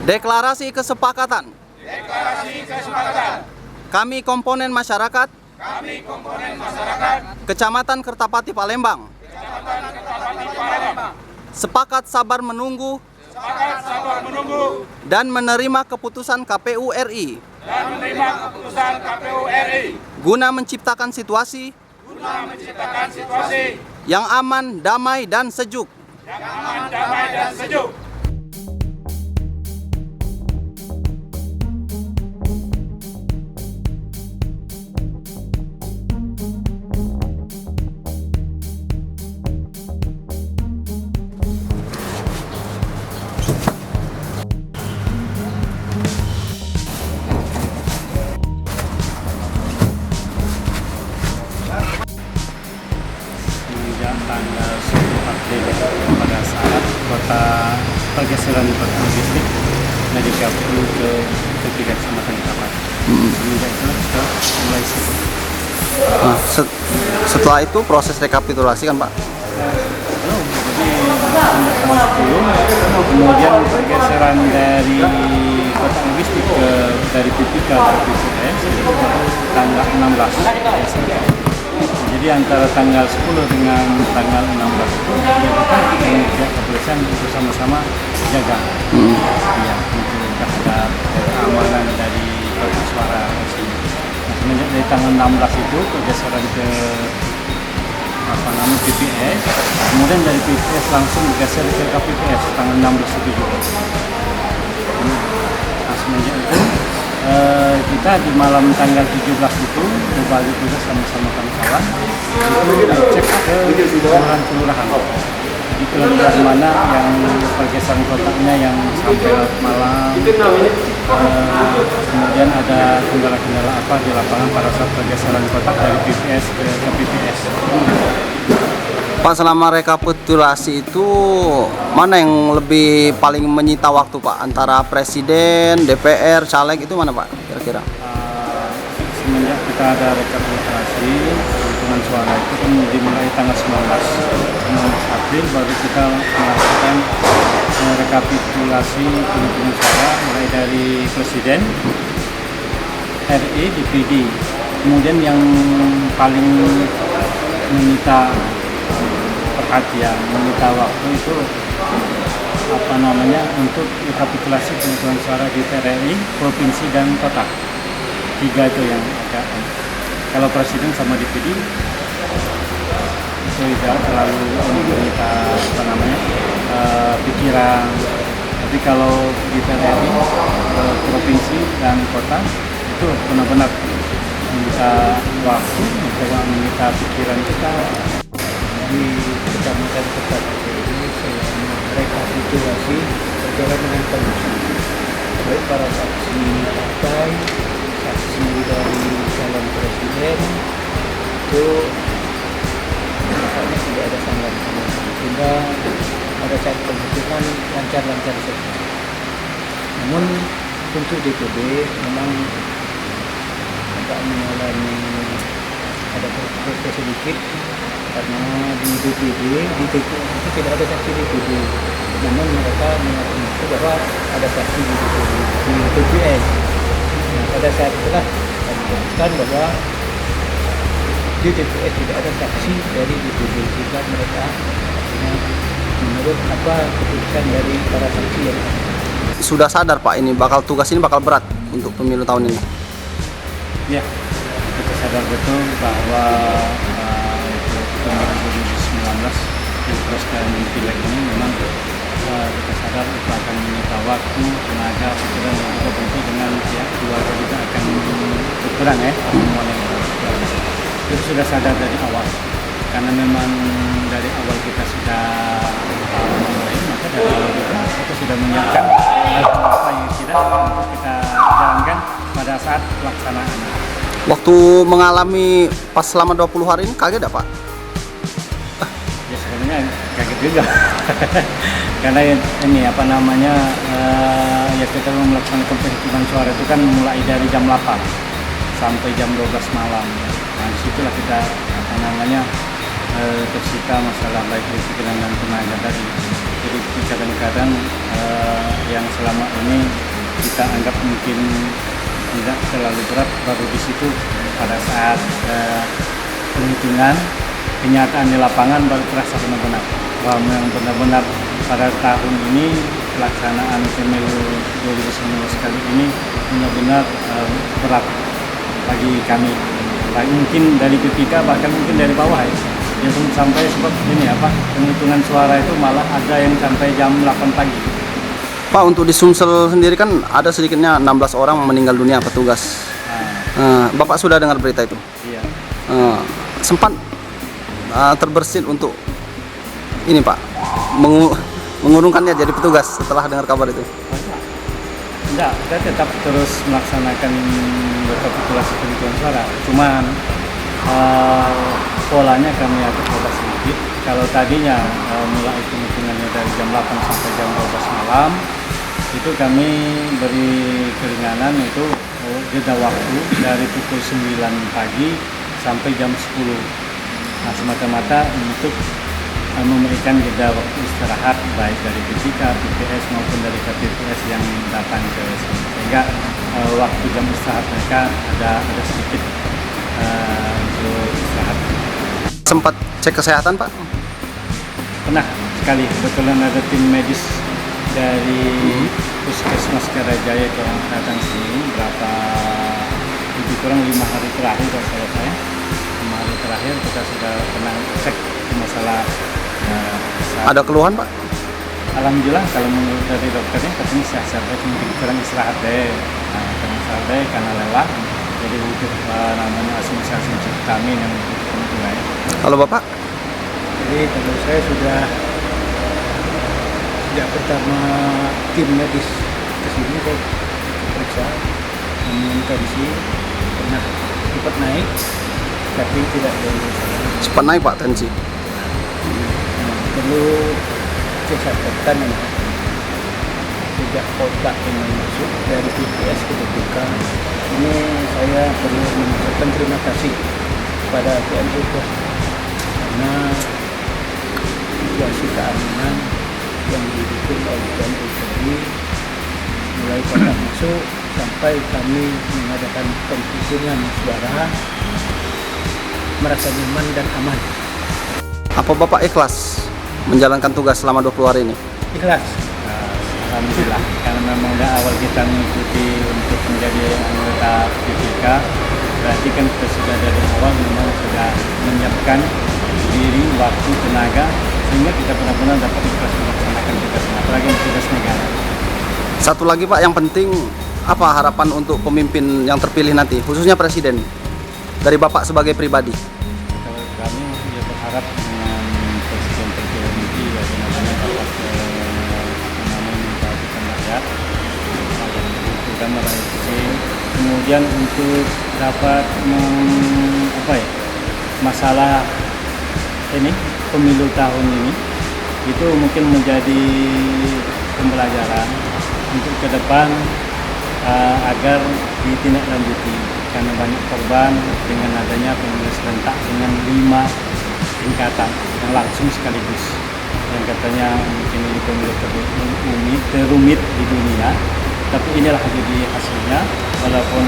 Deklarasi kesepakatan. Kami komponen masyarakat. Kecamatan Kertapati Palembang. Sepakat sabar menunggu. Dan menerima keputusan KPU RI. Guna menciptakan situasi. Yang aman, damai, dan sejuk. Tanggal 10 April pada saat pergeseran kota logistik dari KPU ke tiga kecamatan Kertapati. Semenjak itu kita mulai sibuk. Nah, setelah itu proses rekapitulasi kan Pak? Jadi kemudian pergeseran dari kota logistik dari PPK ke PPS itu tanggal 16. Jadi antara tanggal 10 dengan tanggal 16 itu kita pihak kepolisian bersama-sama jaga ya, untuk terhadap keamanan dari kota suara di sini. Nah, semenjak dari tanggal 16 itu pergeseran ke PPS, kemudian dari PPS langsung bergeser ke KPPS tanggal 16 itu juga. Nah, semenjak itu kita di malam tanggal 17 itu berbagi tugas sama-sama kawan-kawan itu cek ke kelurahan. Di kelurahan mana yang pergeseran kotaknya yang sampai malam, kemudian ada kendala-kendala apa di lapangan pada saat pergeseran kotak dari PPS ke PPS. Pak, selama rekapitulasi itu mana yang lebih paling menyita waktu Pak? Antara Presiden, DPR, caleg itu mana Pak kira-kira? Semenjak kita ada rekapitulasi hitungan suara itu kan dimulai tanggal 19 April baru kita melakukan rekapitulasi penghitungan suara mulai dari Presiden, RI, DPD. Kemudian yang paling menyita perhatian, meminta waktu itu untuk rekapitulasi penghitungan suara di TRI, provinsi dan kota. 3 itu yang agak. Kalau Presiden sama DPD itu tidak terlalu meminta pikiran. Tapi kalau di TRI, provinsi dan kota itu benar-benar meminta waktu, meminta pikiran kita. Di Kecamatan Kertapati ini selama rekapitulasi berjalan dengan kondusif. Baik para saksi partai, saksi dari calon presiden itu nampaknya tidak ada sanggahan sehingga pada saat penghitungan lancar-lancar saja. Namun untuk DPD memang agak mengalami ada proses sedikit karena di DPD, di TPS itu tidak ada saksi DPD. Namun mereka mengaku bahwa ada saksi di TPS. Nah, pada saat itulah kami putuskan bahwa di TPS tidak ada saksi dari DPD. Sehingga mereka menurut apa keputusan dari para saksi yang Sudah sadar Pak ini tugas ini bakal berat untuk pemilu tahun ini? Ya, kita sadar betul bahwa pemilu 2019 Pilpres dan Pileg ini memang kita sadar itu akan menyita waktu, tenaga, pikiran dan juga tentu dengan pihak keluarga juga akan berkurang pertemuan yang itu sudah sadar dari awal karena memang dari awal kita sudah memulai, maka dari awal kita sudah menyiapkan apa yang tidak untuk kita jalankan pada saat pelaksanaan. Waktu mengalami pas selama 20 hari ini kaget Pak? Ya sebenarnya kaget juga karena ini ya kita melaksanakan penghitungan suara itu kan mulai dari jam 8 sampai jam 12 malam. Nah disitulah kita tersita masalah baik pikiran dan tenaga tadi. Jadi kadang-kadang yang selama ini kita anggap mungkin tidak terlalu berat, baru di situ pada saat penghitungan kenyataan di lapangan baru terasa benar-benar bahwa yang benar-benar pada tahun ini pelaksanaan pemilu 2019 kali ini benar-benar berat bagi kami. Mungkin dari PPK bahkan mungkin dari bawah ya. Yang sampai sebab ini penghitungan suara itu malah ada yang sampai jam 8 pagi. Pak, untuk di Sumsel sendiri kan ada sedikitnya 16 orang meninggal dunia petugas. Bapak sudah dengar berita itu? Iya. Sempat terbersit untuk ini Pak, mengurungkannya jadi petugas setelah dengar kabar itu? Enggak, kita tetap terus melaksanakan rekapitulasi penghitungan suara. Cuman polanya kami agak berubah sedikit. Kalau tadinya mulai penghitungannya dari jam 8 sampai jam 12 malam, itu kami beri keringanan itu jeda waktu dari pukul 9 pagi sampai jam 10. Nah, semata-mata untuk memberikan jeda waktu istirahat baik dari PPK, PPS maupun dari KPPS yang datang ke sini, sehingga waktu jam istirahat mereka ada sedikit untuk istirahat. Sempat cek kesehatan Pak? Pernah sekali, kebetulan ada tim medis dari Puskesmas Karajaya yang datang sini lebih kurang 5 hari terakhir kalau saya. 5 hari terakhir kita sudah pernah cek masalah Ada keluhan Pak? Alhamdulillah kalau menurut dari dokternya katanya sehat-sehat, mungkin kurang istirahat deh. Kurang istirahat deh karena lelah. Jadi butuh namanya asumsi vitamin yang butuh ya. Kalau Bapak? Jadi kalau saya sudah sejak pertama tim medis kesini saya periksa, namun kondisi pernah cepat naik, tapi tidak ada masalah. Cepat naik Pak tensi? Perlu saya sampaikan sejak kotak yang masuk dari PPS ke PPK ini saya perlu mengucapkan terima kasih kepada TNI karena situasi keamanan yang didukung oleh TNI tadi mulai kotak masuk sampai kami mengadakan penghitungan suara merasa nyaman dan aman. Apa Bapak ikhlas menjalankan tugas selama 20 hari ini? Ikhlas. Alhamdulillah, karena memang dari awal kita mengikuti untuk menjadi anggota PPK, berarti kan kita sudah dari awal memang sudah menyiapkan diri, waktu, tenaga, sehingga kita benar-benar dapat ikhlas melaksanakan tugasnya, apalagi tugas negara. Satu lagi Pak, yang penting apa harapan untuk pemimpin yang terpilih nanti, khususnya presiden, dari Bapak sebagai pribadi? Kalau kami ya berharap dengan presiden terpilih nanti bagaimana dapat memperhatikan rakyat, terutama rakyat kecil. Kemudian untuk dapat masalah ini pemilu tahun ini itu mungkin menjadi pembelajaran untuk ke depan agar ditindaklanjuti, karena banyak korban dengan adanya pemilu serentak dengan 5 tingkatan yang langsung sekaligus, yang katanya mungkin ini pemilu terumit di dunia, tapi inilah jadi hasilnya. Walaupun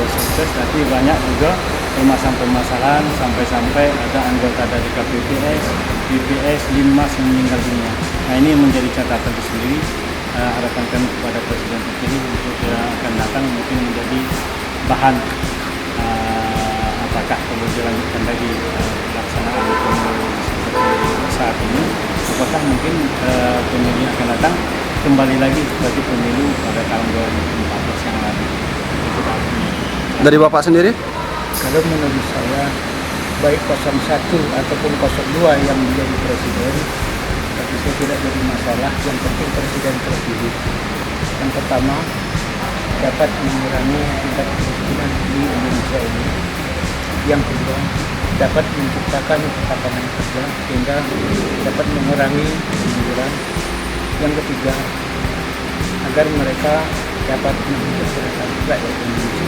sukses, tapi banyak juga permasalahan-permasalahan sampai ada anggota dari KPPS, PPS, Linmas yang meninggal dunia. Nah, ini menjadi catatan tersendiri. Harapan kami kepada presiden terpilih untuk akan datang mungkin menjadi bahan apakah perlu dilanjutkan lagi pelaksanaan pemilu seperti saat ini, apakah mungkin pemilu yang akan datang kembali lagi seperti pemilu pada tahun 2014 yang lalu. Itu artinya. Dari Bapak sendiri? Kalau menurut saya baik 01 ataupun 02 yang menjadi presiden, tapi saya tidak jadi masalah. Yang penting presiden terpilih. Yang pertama, dapat mengurangi tingkat kemiskinan di Indonesia ini. Yang kedua, dapat menciptakan lapangan kerja sehingga dapat mengurangi pengangguran. Yang ketiga, agar mereka dapat menjadi rakyat Indonesia.